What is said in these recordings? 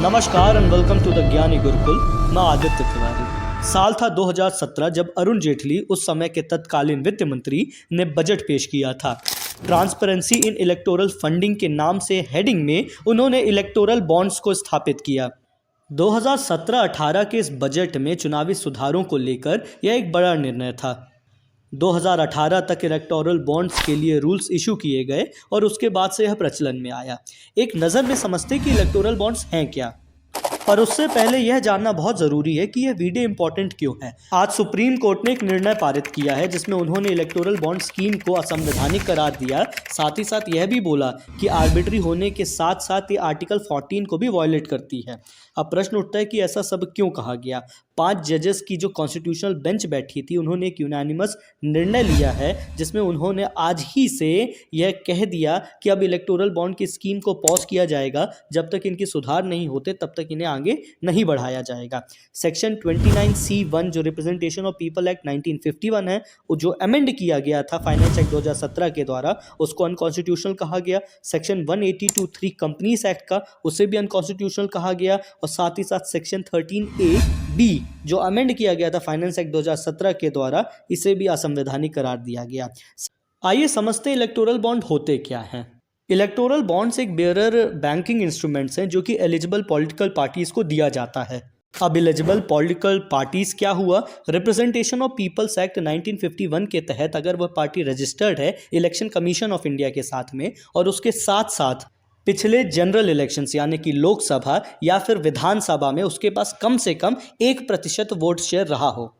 नमस्कार and welcome to the ज्ञानी गुरुकुल। मैं आदित्य तिवारी। साल था 2017 जब अरुण जेटली, उस समय के तत्कालीन वित्त मंत्री, ने बजट पेश किया था। ट्रांसपेरेंसी इन इलेक्टोरल फंडिंग के नाम से हेडिंग में उन्होंने इलेक्टोरल बॉन्ड्स को स्थापित किया। 2017-18 के इस बजट में चुनावी सुधारों को लेकर यह एक बड़ा निर्णय था। 2018 तक इलेक्टोरल बॉन्ड्स के लिए रूल्स इशू किए गए और उसके बाद से यह प्रचलन में आया। एक नज़र में समझते कि इलेक्टोरल बॉन्ड्स हैं क्या, पर उससे पहले यह जानना बहुत ज़रूरी है कि यह वीडियो इंपॉर्टेंट क्यों है। आज सुप्रीम कोर्ट ने एक निर्णय पारित किया है जिसमें उन्होंने इलेक्टोरल बॉन्ड स्कीम को असंवैधानिक करार दिया। साथ ही साथ यह भी बोला कि आर्बिट्री होने के साथ साथ ये आर्टिकल 14 को भी वायलेट करती है। अब प्रश्न उठता है कि ऐसा सब क्यों कहा गया। 5 जजेस की जो कॉन्स्टिट्यूशनल बेंच बैठी थी, उन्होंने एक यूनानिमस निर्णय लिया है जिसमें उन्होंने आज ही से यह कह दिया कि अब इलेक्टोरल बॉन्ड की स्कीम को पॉज किया जाएगा। जब तक इनकी सुधार नहीं होते तब तक इन्हें आगे नहीं बढ़ाया जाएगा। सेक्शन 29C1 जो रिप्रेजेंटेशन ऑफ पीपल एक्ट 1951 है, जो अमेंड किया गया था फाइनेंस एक्ट 2017 के द्वारा, उसको अनकॉन्स्टिट्यूशनल कहा गया। सेक्शन 182(3) कंपनीज एक्ट का, उसे भी अनकॉन्स्टिट्यूशनल कहा गया। और साथ ही साथ सेक्शन 13A(B) जो अमेंड किया गया था फाइनेंस एक्ट 2017 के द्वारा, इसे भी असंवैधानिक करार दिया गया। आइए समझते हैं इलेक्टोरल बॉन्ड होते क्या हैं। इलेक्टोरल बॉन्ड्स एक बेयरर बैंकिंग इंस्ट्रूमेंट्स हैं जो कि एलिजिबल पॉलिटिकल पार्टीज को दिया जाता है। अब एलिजिबल पॉलिटिकल पार्टीज क्या हुआ? रिप्रेजेंटेशन ऑफ पीपल्स एक्ट 1951 के तहत अगर वह पार्टी रजिस्टर्ड है इलेक्शन कमीशन ऑफ इंडिया के साथ में, और उसके साथ साथ पिछले जनरल इलेक्शंस यानी कि लोकसभा या फिर विधानसभा में उसके पास कम से कम 1% वोट शेयर रहा हो,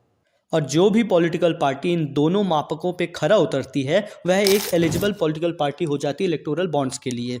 और जो भी पॉलिटिकल पार्टी इन दोनों मापकों पे खरा उतरती है वह एक एलिजिबल पॉलिटिकल पार्टी हो जाती है इलेक्टोरल बॉन्ड्स के लिए।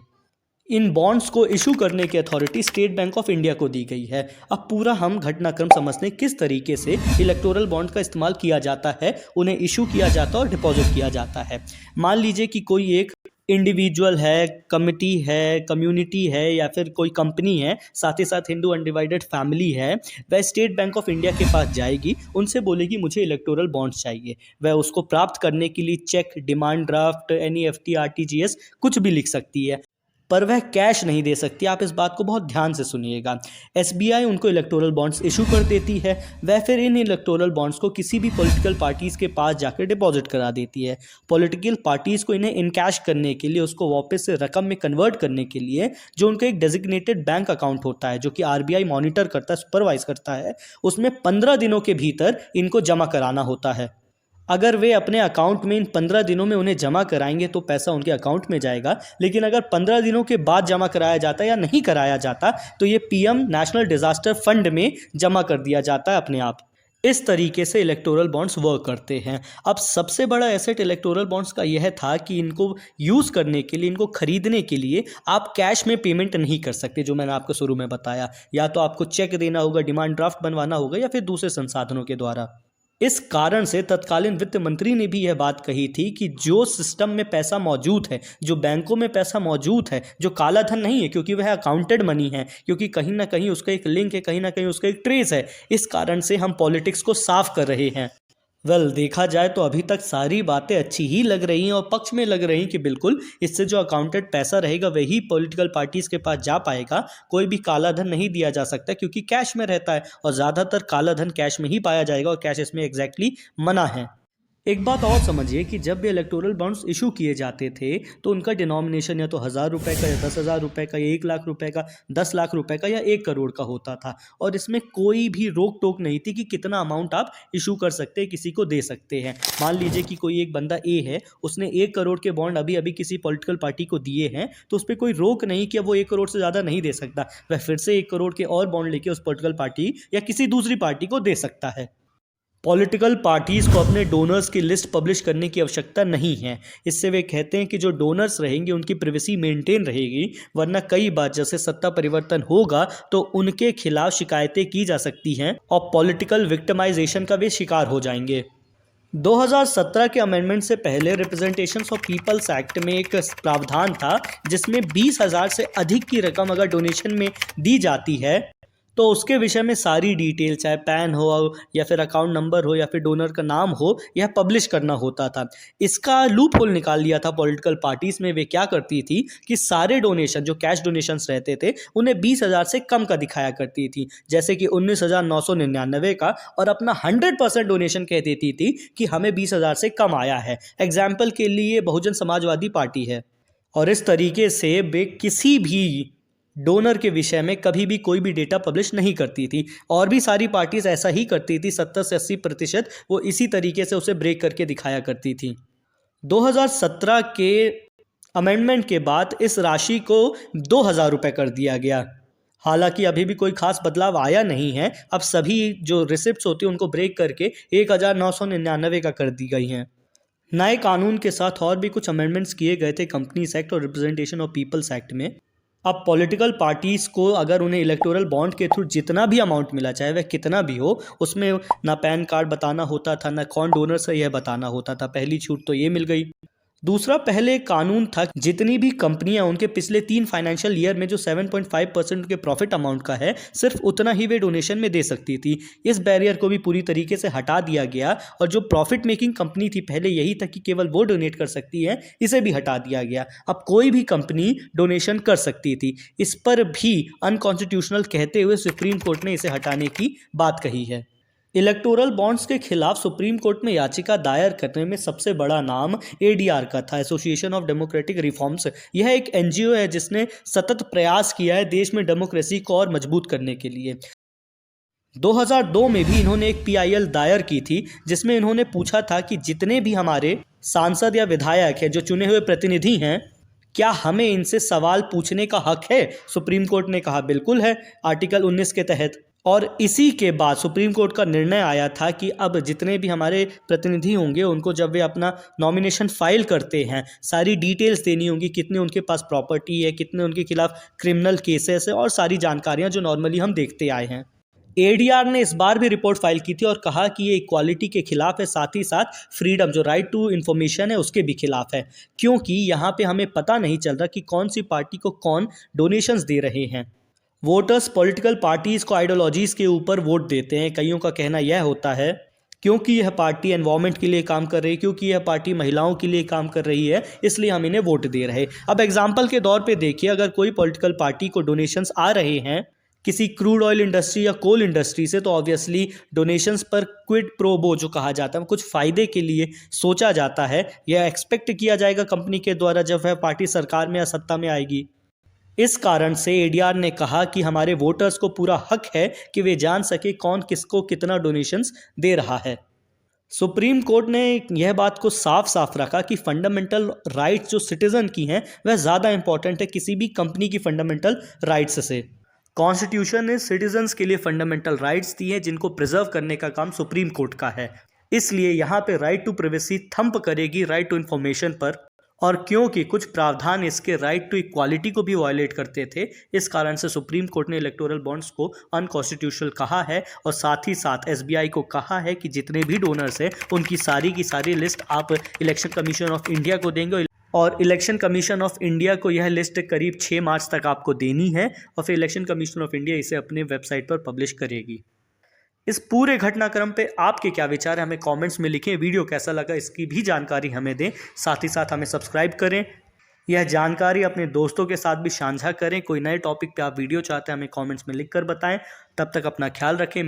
इन बॉन्ड्स को इशू करने की authority state bank of India को दी गई है। अब पूरा हम घटनाक्रम समझते हैं किस तरीके से इलेक्टोरल बॉन्ड का इस्तेमाल किया जाता है, उन्हें इशू किया जाता है और डिपॉजिट किया जाता है। मान लीजिए कि कोई एक इंडिविजुअल है, कमिटी है, कम्युनिटी है या फिर कोई कंपनी है, साथ ही साथ हिंदू अनडिवाइडेड फैमिली है, वह स्टेट बैंक ऑफ इंडिया के पास जाएगी, उनसे बोलेगी मुझे इलेक्टोरल बॉन्ड्स चाहिए। वह उसको प्राप्त करने के लिए cheque, demand draft, NEFT, RTGS कुछ भी लिख सकती है, पर वह कैश नहीं दे सकती। आप इस बात को बहुत ध्यान से सुनिएगा। SBI उनको इलेक्टोरल बॉन्ड्स इशू कर देती है। वह फिर इन इलेक्टोरल बॉन्ड्स को किसी भी पॉलिटिकल पार्टीज़ के पास जाकर डिपॉजिट करा देती है। पॉलिटिकल पार्टीज़ को इन्हें इनकैश करने के लिए, उसको वापस से रकम में कन्वर्ट करने के लिए जो उनका एक डेजिग्नेटेड बैंक अकाउंट होता है जो कि RBI मॉनिटर करता है, सुपरवाइज करता है, उसमें 15 दिनों के भीतर इनको जमा कराना होता है। अगर वे अपने अकाउंट में इन 15 दिनों में उन्हें जमा कराएंगे तो पैसा उनके अकाउंट में जाएगा, लेकिन अगर 15 दिनों के बाद जमा कराया जाता है या नहीं कराया जाता तो ये PM नेशनल डिजास्टर फंड में जमा कर दिया जाता है अपने आप। इस तरीके से इलेक्टोरल बॉन्ड्स वर्क करते हैं। अब सबसे बड़ा एसेट इलेक्टोरल बॉन्ड्स का यह था कि इनको यूज़ करने के लिए, इनको खरीदने के लिए आप कैश में पेमेंट नहीं कर सकते, जो मैंने आपको शुरू में बताया। या तो आपको चेक देना होगा, डिमांड ड्राफ्ट बनवाना होगा, या फिर दूसरे संसाधनों के द्वारा। इस कारण से तत्कालीन वित्त मंत्री ने भी यह बात कही थी कि जो सिस्टम में पैसा मौजूद है, जो बैंकों में पैसा मौजूद है, जो काला धन नहीं है, क्योंकि वह अकाउंटेड मनी है, क्योंकि कहीं ना कहीं उसका एक लिंक है, कहीं ना कहीं उसका एक ट्रेस है, इस कारण से हम पॉलिटिक्स को साफ कर रहे हैं। देखा जाए तो अभी तक सारी बातें अच्छी ही लग रही हैं और पक्ष में लग रही हैं कि बिल्कुल इससे जो अकाउंटेड पैसा रहेगा वही पॉलिटिकल पार्टीज़ के पास जा पाएगा। कोई भी काला धन नहीं दिया जा सकता क्योंकि कैश में रहता है, और ज़्यादातर काला धन कैश में ही पाया जाएगा, और कैश इसमें एग्जैक्टली मना है। एक बात और समझिए कि जब भी इलेक्टोरल बॉन्ड्स इशू किए जाते थे तो उनका डिनोमिनेशन या तो 1000 रुपये का, या 10,000 रुपये का, या 1 लाख रुपये का, 10 लाख रुपये का, या 1 करोड़ का होता था। और इसमें कोई भी रोक टोक नहीं थी कि कितना अमाउंट आप इशू कर सकते हैं, किसी को दे सकते हैं। मान लीजिए कि कोई एक बंदा A है, उसने 1 करोड़ के बॉन्ड अभी अभी किसी पॉलिटिकल पार्टी को दिए हैं, तो उस पर कोई रोक नहीं कि अब वो 1 करोड़ से ज़्यादा नहीं दे सकता। वह फिर से 1 करोड़ के और बॉन्ड लेके उस पॉलिटिकल पार्टी या किसी दूसरी पार्टी को दे सकता है। पॉलिटिकल पार्टीज़ को अपने डोनर्स की लिस्ट पब्लिश करने की आवश्यकता नहीं है। इससे वे कहते हैं कि जो डोनर्स रहेंगे उनकी प्राइवेसी मेंटेन रहेगी, वरना कई बार जैसे सत्ता परिवर्तन होगा तो उनके खिलाफ शिकायतें की जा सकती हैं और पॉलिटिकल विक्टिमाइजेशन का वे शिकार हो जाएंगे। 2017 के अमेंडमेंट से पहले रिप्रेजेंटेशंस ऑफ पीपल्स एक्ट में एक प्रावधान था जिसमें 20,000 से अधिक की रकम अगर डोनेशन में दी जाती है तो उसके विषय में सारी डिटेल, चाहे पैन हो या फिर अकाउंट नंबर हो या फिर डोनर का नाम हो, यह पब्लिश करना होता था। इसका लूप होल निकाल लिया था पॉलिटिकल पार्टीज में। वे क्या करती थी कि सारे डोनेशन जो कैश डोनेशंस रहते थे उन्हें 20,000 से कम का दिखाया करती थी, जैसे कि 19,999 का, और अपना 100% डोनेशन कह देती थी कि हमें 20,000 से कम आया है। एग्जाम्पल के लिए बहुजन समाजवादी पार्टी है। और इस तरीके से वे किसी भी डोनर के विषय में कभी भी कोई भी डेटा पब्लिश नहीं करती थी। और भी सारी पार्टीज ऐसा ही करती थी, 70 से 80% वो इसी तरीके से उसे ब्रेक करके दिखाया करती थी। 2017 के अमेंडमेंट के बाद इस राशि को 2,000 रुपये कर दिया गया। हालांकि अभी भी कोई खास बदलाव आया नहीं है। अब सभी जो रिसिप्ट्स होती हैं उनको ब्रेक करके 1,999 का कर दी गई हैं। नए कानून के साथ और भी कुछ अमेंडमेंट्स किए गए थे कंपनीज एक्ट और रिप्रेजेंटेशन ऑफ पीपल्स एक्ट में। अब पॉलिटिकल पार्टीज को अगर उन्हें इलेक्टोरल बॉन्ड के थ्रू जितना भी अमाउंट मिला, चाहे वह कितना भी हो, उसमें ना पैन कार्ड बताना होता था, ना कौन डोनर से यह बताना होता था। पहली छूट तो ये मिल गई। दूसरा, पहले कानून था जितनी भी कंपनियां उनके पिछले 3 फाइनेंशियल ईयर में जो 7.5% के प्रॉफिट अमाउंट का है, सिर्फ उतना ही वे डोनेशन में दे सकती थी। इस बैरियर को भी पूरी तरीके से हटा दिया गया और जो प्रॉफिट मेकिंग कंपनी थी, पहले यही था कि केवल वो डोनेट कर सकती है, इसे भी हटा दिया गया। अब कोई भी कंपनी डोनेशन कर सकती थी। इस पर भी अनकॉन्स्टिट्यूशनल कहते हुए सुप्रीम कोर्ट ने इसे हटाने की बात कही है। इलेक्टोरल बॉन्ड्स के खिलाफ सुप्रीम कोर्ट में याचिका दायर करने में सबसे बड़ा नाम एडीआर का था, एसोसिएशन ऑफ डेमोक्रेटिक रिफॉर्म्स। यह एक एनजीओ है जिसने सतत प्रयास किया है देश में डेमोक्रेसी को और मजबूत करने के लिए। 2002 में भी इन्होंने एक पीआईएल दायर की थी जिसमें इन्होंने पूछा था कि जितने भी हमारे सांसद या विधायक हैं, जो चुने हुए प्रतिनिधि हैं, क्या हमें इनसे सवाल पूछने का हक है? सुप्रीम कोर्ट ने कहा बिल्कुल है, आर्टिकल 19 के तहत। और इसी के बाद सुप्रीम कोर्ट का निर्णय आया था कि अब जितने भी हमारे प्रतिनिधि होंगे उनको जब वे अपना नॉमिनेशन फाइल करते हैं, सारी डिटेल्स देनी होंगी, कितने उनके पास प्रॉपर्टी है, कितने उनके खिलाफ क्रिमिनल केसेस है, और सारी जानकारियां जो नॉर्मली हम देखते आए हैं। एडीआर ने इस बार भी रिपोर्ट फाइल की थी और कहा कि ये इक्वालिटी के खिलाफ है, साथ ही साथ फ्रीडम, जो राइट टू इन्फॉर्मेशन है, उसके भी खिलाफ है, क्योंकि यहाँ पे हमें पता नहीं चल रहा कि कौन सी पार्टी को कौन डोनेशंस दे रहे हैं। वोटर्स पॉलिटिकल पार्टीज को आइडियोलॉजीज के ऊपर वोट देते हैं। कईयों का कहना यह होता है क्योंकि यह पार्टी एनवायरनमेंट के लिए काम कर रही है, क्योंकि यह पार्टी महिलाओं के लिए काम कर रही है, इसलिए हम इन्हें वोट दे रहे हैं। अब एग्जाम्पल के तौर पे देखिए, अगर कोई पॉलिटिकल पार्टी को डोनेशंस आ रहे हैं किसी क्रूड ऑयल इंडस्ट्री या कोल इंडस्ट्री से, तो ऑब्वियसली डोनेशंस पर क्विड प्रो बो जो कहा जाता है, कुछ फ़ायदे के लिए सोचा जाता है, यह एक्सपेक्ट किया जाएगा कंपनी के द्वारा जब वह पार्टी सरकार में या सत्ता में आएगी। इस कारण से एडीआर ने कहा कि हमारे वोटर्स को पूरा हक है कि वे जान सके कौन किसको कितना डोनेशंस दे रहा है। सुप्रीम कोर्ट ने यह बात को साफ साफ रखा कि फंडामेंटल राइट्स जो सिटीजन की हैं वह ज़्यादा इंपॉर्टेंट है किसी भी कंपनी की फंडामेंटल राइट्स से। कॉन्स्टिट्यूशन ने सिटीजन्स के लिए फंडामेंटल राइट्स दी हैं जिनको प्रिजर्व करने का काम सुप्रीम कोर्ट का है। इसलिए यहाँ पे राइट टू प्राइवेसी थंप करेगी राइट टू इन्फॉर्मेशन पर, और क्योंकि कुछ प्रावधान इसके राइट टू इक्वालिटी को भी वायलेट करते थे, इस कारण से सुप्रीम कोर्ट ने इलेक्टोरल बॉन्ड्स को अनकॉन्स्टिट्यूशनल कहा है। और साथ ही साथ एसबीआई को कहा है कि जितने भी डोनर्स हैं उनकी सारी की सारी लिस्ट आप इलेक्शन कमीशन ऑफ इंडिया को देंगे, और इलेक्शन कमीशन ऑफ इंडिया को यह लिस्ट करीब 6 मार्च तक आपको देनी है, और फिर इलेक्शन कमीशन ऑफ इंडिया इसे अपने वेबसाइट पर पब्लिश करेगी। इस पूरे घटनाक्रम पे आपके क्या विचार है, हमें कमेंट्स में लिखें। वीडियो कैसा लगा इसकी भी जानकारी हमें दें, साथ ही साथ हमें सब्सक्राइब करें। यह जानकारी अपने दोस्तों के साथ भी साझा करें। कोई नए टॉपिक पे आप वीडियो चाहते हैं हमें कमेंट्स में लिख कर बताएं। तब तक अपना ख्याल रखें।